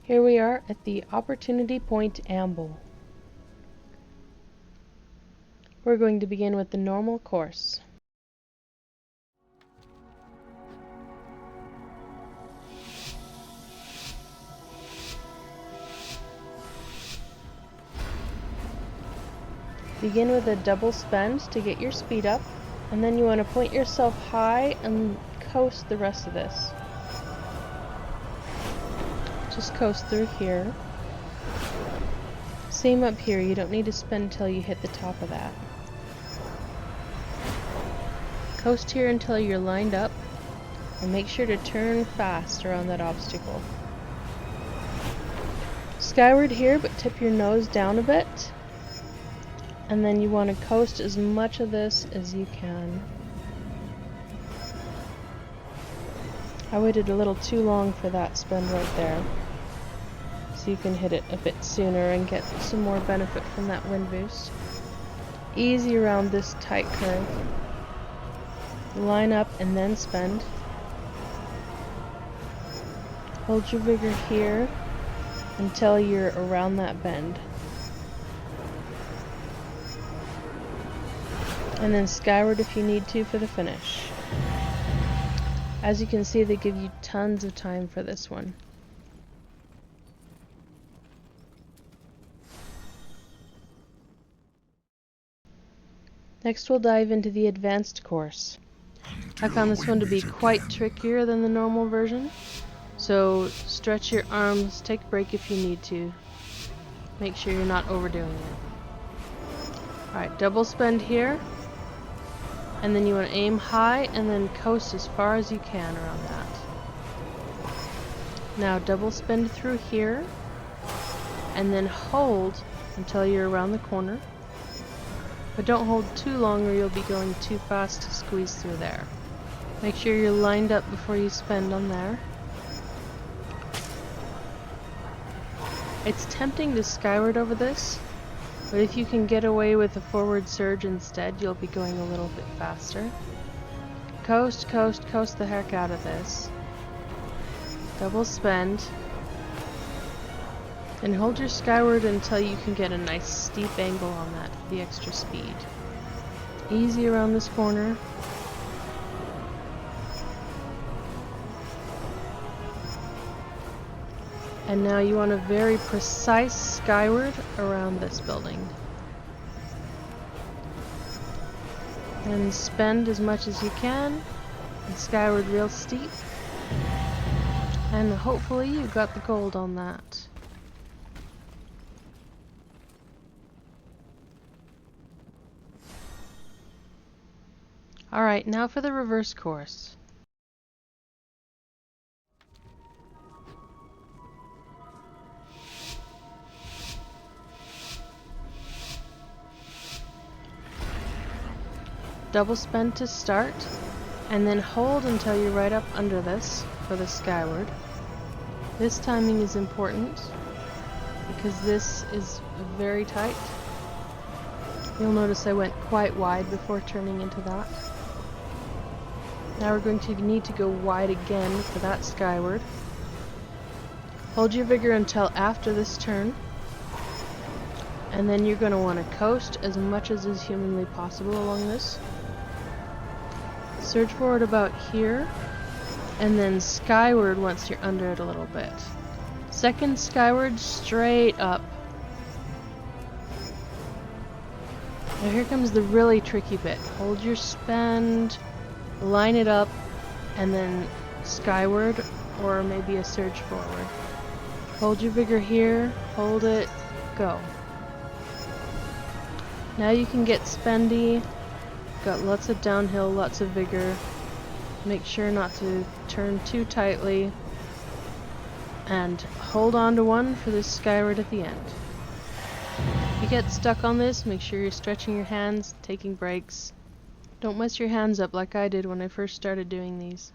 Here we are at the Opportunity Point Amble. We're going to begin with the normal course. Begin with a double spend to get your speed up, and then you want to point yourself high and coast the rest of this. Just coast through here. Same up here, you don't need to spend until you hit the top of that. Coast here until you're lined up, and make sure to turn fast around that obstacle. Skyward here, but tip your nose down a bit. And then you want to coast as much of this as you can. I waited a little too long for that spend right there. So you can hit it a bit sooner and get some more benefit from that wind boost. Easy around this tight curve. Line up and then spend. Hold your vigor here until you're around that bend. And then skyward if you need to for the finish. As you can see, they give you tons of time for this one. Next we'll dive into the advanced course. I found this one to be quite trickier than the normal version, so stretch your arms, take a break if you need to. Make sure you're not overdoing it. Alright, double spend here, and then you want to aim high and then coast as far as you can around that. Now double spend through here, and then hold until you're around the corner. But don't hold too long or you'll be going too fast to squeeze through there. Make sure you're lined up before you spend on there. It's tempting to skyward over this, but if you can get away with a forward surge instead, you'll be going a little bit faster. Coast, coast, coast the heck out of this. Double spend. And hold your skyward until you can get a nice steep angle on that for the extra speed. Easy around this corner. And now you want a very precise skyward around this building. And spend as much as you can. And skyward real steep. And hopefully you got the gold on that. Alright, now for the reverse course. Double spend to start, and then hold until you're right up under this for the skyward. This timing is important because this is very tight. You'll notice I went quite wide before turning into that. Now we're going to need to go wide again for that skyward. Hold your vigor until after this turn. And then you're going to want to coast as much as is humanly possible along this. Surge forward about here. And then skyward once you're under it a little bit. Second skyward straight up. Now here comes the really tricky bit. Hold your spend. Line it up, and then skyward, or maybe a surge forward. Hold your vigor here, hold it, go. Now you can get spendy, got lots of downhill, lots of vigor. Make sure not to turn too tightly, and hold on to one for this skyward at the end. If you get stuck on this, make sure you're stretching your hands, taking breaks. Don't mess your hands up like I did when I first started doing these.